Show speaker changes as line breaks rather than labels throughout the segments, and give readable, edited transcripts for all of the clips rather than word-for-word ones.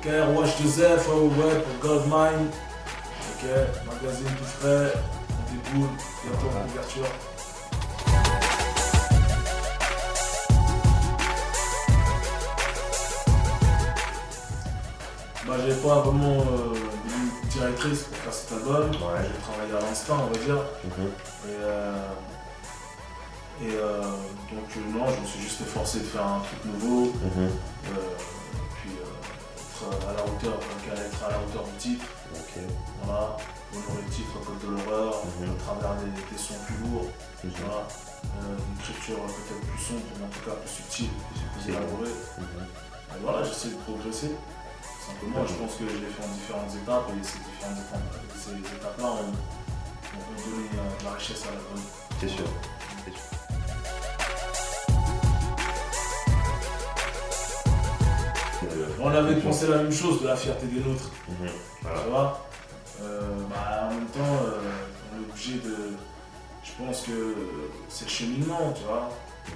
Ok, Watch 2F, ouais, pour Goldmine. Ok, magazine tout frais, on déboule, bientôt en couverture. Bah, j'avais pas vraiment une directrice pour faire cet album.
Ouais.
J'ai travaillé à l'instant, on va dire. Donc non, je me suis juste efforcé de faire un truc nouveau. Puis être à la hauteur, être à la hauteur du titre. Voilà, honorer le titre Code de l'horreur, à travers des sons plus lourds. Voilà. Une écriture peut-être plus sombre, mais en tout cas plus subtile, plus élaborée. Et voilà, j'essaie de progresser. Simplement, je pense que je l'ai fait en différentes étapes et ces étapes-là ont donné de la richesse à l'album.
C'est sûr.
On avait pensé la même chose de la fierté des nôtres.
Voilà.
Tu vois, en même temps, on est obligé de. Je pense que c'est le cheminement, tu vois.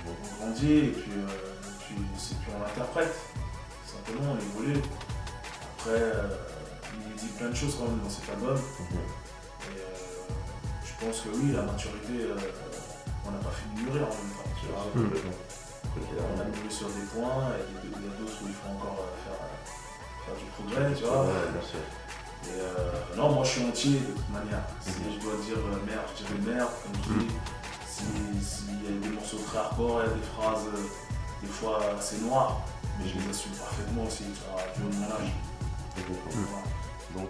On grandit et puis on l'interprète. Simplement, on évolue. Après, il dit plein de choses quand même dans cet album. Et je pense que oui, la maturité, on n'a pas fini de mûrir en même temps. Tu vois. On a mûri sur des points, et il y a d'autres où il faut encore faire du progrès, tu vois.
Bien sûr.
Et non, moi je suis entier de toute manière. Si je dois dire merde, je dirais merde, comme je dis. S'il y a des morceaux très hardcore, il y a des phrases des fois assez noires, mais je les assume parfaitement aussi, tu vois, du haut de mon âge.
Donc.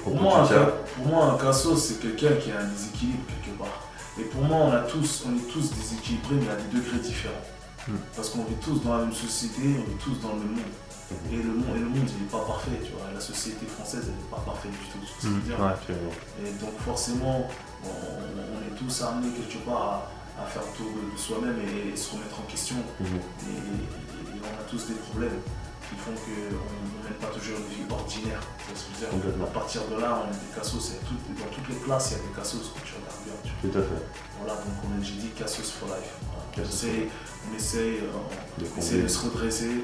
Pour moi, un cassos, c'est quelqu'un qui a un déséquilibre quelque part. Et pour moi, on est tous déséquilibrés, mais à des degrés différents. Parce qu'on vit tous dans la même société, on vit tous dans le même monde. Et le monde, il n'est pas parfait, tu vois. La société française, elle n'est pas parfaite du tout. Ce que je veux dire. Et donc forcément, on est tous amenés quelque part à faire le tour de soi-même et se remettre en question. Et on a tous des problèmes qui font qu'on ne mène pas toujours une vie ordinaire. Tu vois ce que je veux dire. À partir de là, on est des cassos. Dans toutes les classes, il y a des cassos quand tu regardes bien.
Tout à fait.
Voilà, donc j'ai dit cassos for life. Voilà. On essaye de se redresser, de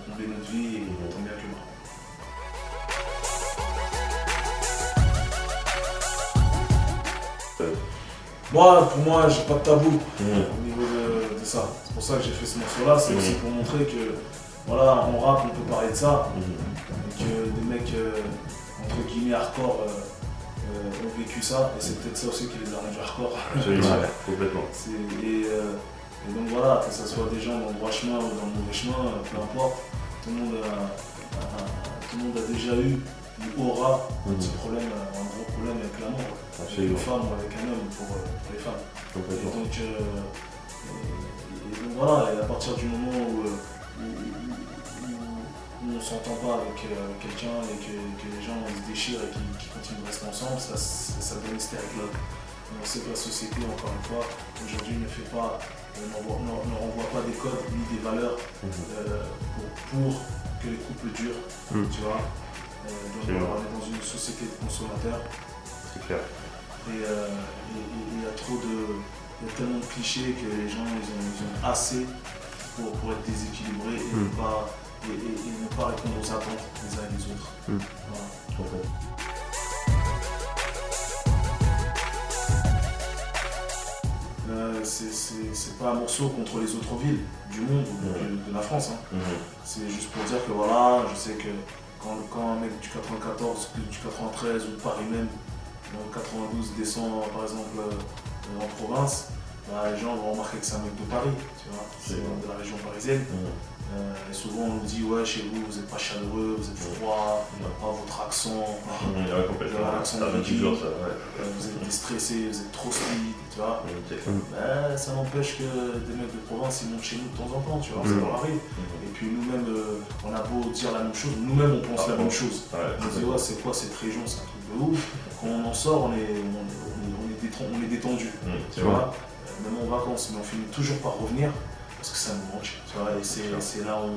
combler notre vie et tant bien que mal. Pour moi, j'ai pas de tabou au niveau de ça. C'est pour ça que j'ai fait ce morceau-là. C'est aussi pour montrer que, voilà, en rap, on peut parler de ça. Et que des mecs, entre guillemets, hardcore, ont vécu ça. Et c'est peut-être ça aussi qui les a rendus hardcore.
Complètement.
Et donc voilà, que ce soit des gens dans le droit chemin ou dans le mauvais chemin, peu importe, tout le monde a déjà eu ou aura un petit problème, un gros problème avec l'amour, avec une femme ou avec un homme pour les femmes. Et donc voilà, et à partir du moment où on ne s'entend pas avec quelqu'un et que les gens se déchirent et qu'ils continuent de rester ensemble, ça donne hystérique. On sait que la société, encore une fois, aujourd'hui ne renvoie pas des codes ni des valeurs pour que les couples durent, tu vois. Donc on est dans une société de consommateurs.
C'est clair.
Et il y a tellement de clichés que les gens ils ont assez pour être déséquilibrés et ne pas répondre aux attentes des uns et des autres. Voilà. C'est pas un morceau contre les autres villes du monde ou de la France. C'est juste pour dire que voilà, je sais que quand un mec du 94, du 93 ou de Paris même, dans le 92 descend par exemple en province, les gens vont remarquer que c'est un mec de Paris, tu vois, c'est de la région parisienne. Et souvent on nous dit ouais, chez vous n'êtes pas chaleureux, vous êtes froid, votre accent, l'accent de Viking, vous êtes déstressé, vous êtes trop speed, tu vois. Ça n'empêche que des mecs de province ils montent chez nous de temps en temps, tu vois, ça leur arrive. Et puis nous-mêmes, on a beau dire la même chose, nous-mêmes on pense la même chose. On se dit ouais, c'est quoi cette région, c'est un truc de ouf. Quand on en sort, on est détendu, tu vois. Même en vacances, mais on finit toujours par revenir parce que ça nous manque, tu vois, et c'est là où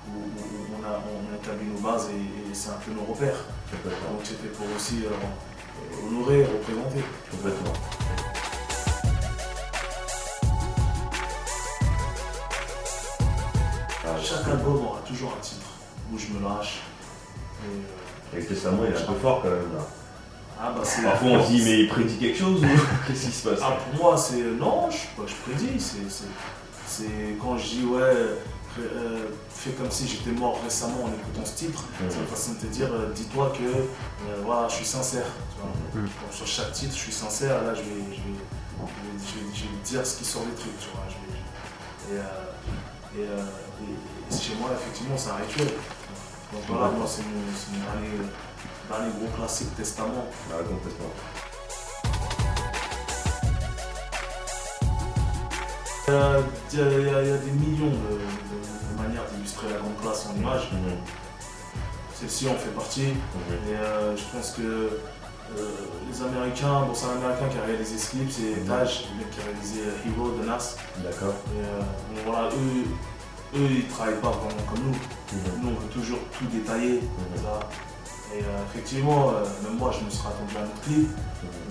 on établit nos bases et c'est un peu nos repères. Donc c'était pour aussi honorer et représenter.
Complètement.
Chaque album aura toujours un titre où je me lâche.
Et le testament, il est un peu fort quand même là.
Parfois
on se dit, mais il prédit quelque chose ou qu'est-ce qui se passe?
Pour moi, c'est. Non, je prédis. C'est quand je dis, fais comme si j'étais mort récemment en écoutant ce titre. C'est une façon de te dire, dis-toi que voilà, je suis sincère. Tu vois. Donc, sur chaque titre, je suis sincère. Là, je vais dire ce qui sort des trucs. Tu vois. Et chez moi, effectivement, c'est un rituel. Donc voilà, moi, c'est mon dernier gros classique, Testament.
Complètement.
Il y a des millions de manières d'illustrer la grande classe en images. Celle-ci en fait partie. Et je pense que les Américains, c'est un Américain qui a réalisé ce clip, c'est Taj, le mec qui a réalisé Hero de Nas.
D'accord.
Et voilà, eux ils travaillent pas vraiment comme nous. Nous on veut toujours tout détailler. Et effectivement, même moi je me serais attendu à un autre clip,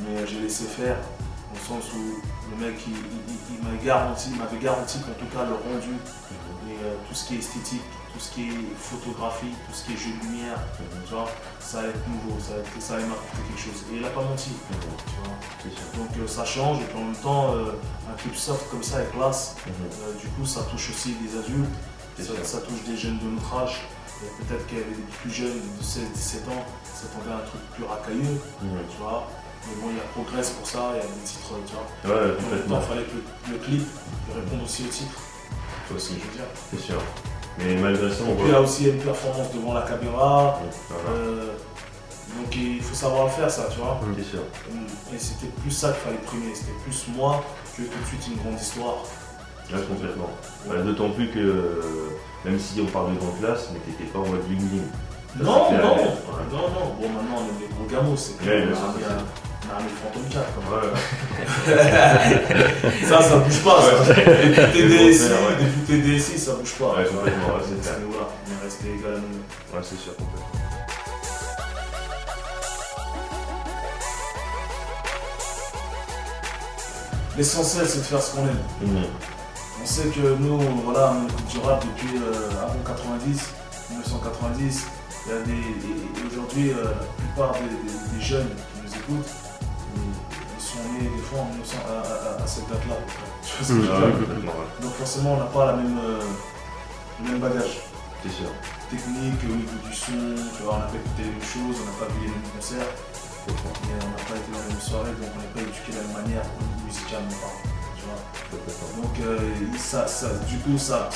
mais j'ai laissé faire, au sens où le mec il m'avait garanti qu'en tout cas le rendu et tout ce qui est esthétique, tout ce qui est photographie, tout ce qui est jeu de lumière, tu vois, ça allait être nouveau, ça allait m'apporter quelque chose. Et il n'a pas menti, tu vois. Donc ça change, et puis en même temps, un clip soft comme ça est classe. Du coup ça touche aussi des adultes, ça touche des jeunes de notre âge. Peut-être qu'il y avait des plus jeunes de 16-17 ans qui s'attendaient à un truc plus racailleux, tu vois. Mais bon, il y a Progress pour ça, il y a des titres, tu vois.
Complètement.
Il fallait que le clip réponde aussi au titre.
Toi aussi,
je veux dire.
c'est sûr. Mais malgré ça,
on voit. Il y a aussi une performance devant la caméra. Donc il faut savoir le faire, ça, tu vois.
C'est sûr.
Et c'était plus ça qu'il fallait primer, c'était plus moi que tout de suite une grande histoire.
Complètement. D'autant plus que, même si on parle de grande classe, mais t'étais pas en mode bling-bling.
Non. Bon, maintenant on est des gros gamos, c'est clair. On a mis Phantom 4 ça bouge pas. Ça. Depuis TDSI, ça bouge pas.
Complètement.
On est resté égal à nous.
C'est sûr, complètement.
L'essentiel, c'est de faire ce qu'on aime. On sait que nous, voilà, on écoute du rap depuis avant 1990. Aujourd'hui, la plupart des jeunes qui nous écoutent, ils sont nés des fois à cette date-là. Tu vois ce que je veux dire? Donc forcément, on n'a pas le même bagage.
C'est sûr.
Technique, au niveau du son, tu vois, on n'a pas écouté les mêmes choses, on n'a pas vu les mêmes concerts. Et on n'a pas été dans les mêmes soirées, donc on n'est pas éduqué de la même manière musicalement parlant. Donc du coup ça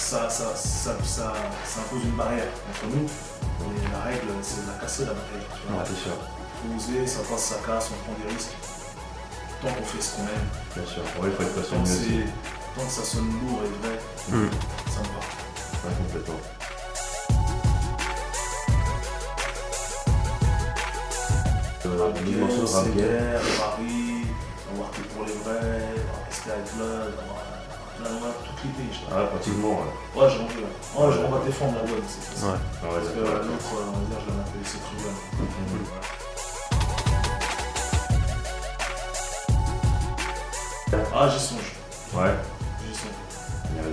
impose une barrière entre nous. Et la règle, c'est de la casser la barrière.
C'est sûr.
Il faut oser, ça passe, ça casse, on prend des risques. Tant qu'on fait ce qu'on aime.
Bien sûr. Il faut être patient aussi.
Tant que ça sonne lourd et vrai, ça me va.
Complètement.
Paris, avoir que pour les vrais, rester avec Blood, on a toutes les pays.
Pratiquement.
Ouais, j'ai envie. Je vais défendre la bonne, c'est facile. Parce que l'autre, on va dire, je l'ai appelé c'est très bien. J'y songe. J'y songe.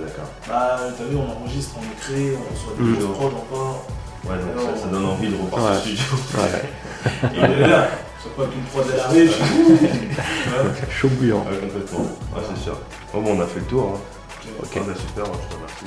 D'accord.
T'as vu, on enregistre, on écrit, on reçoit des choses prod encore.
Donc ça donne envie de repartir au studio.
Et il est là. Chaque fois qu'une prod elle arrive,
chaud bouillant.
Complètement. C'est sûr. On a fait le tour. Super, je te remercie.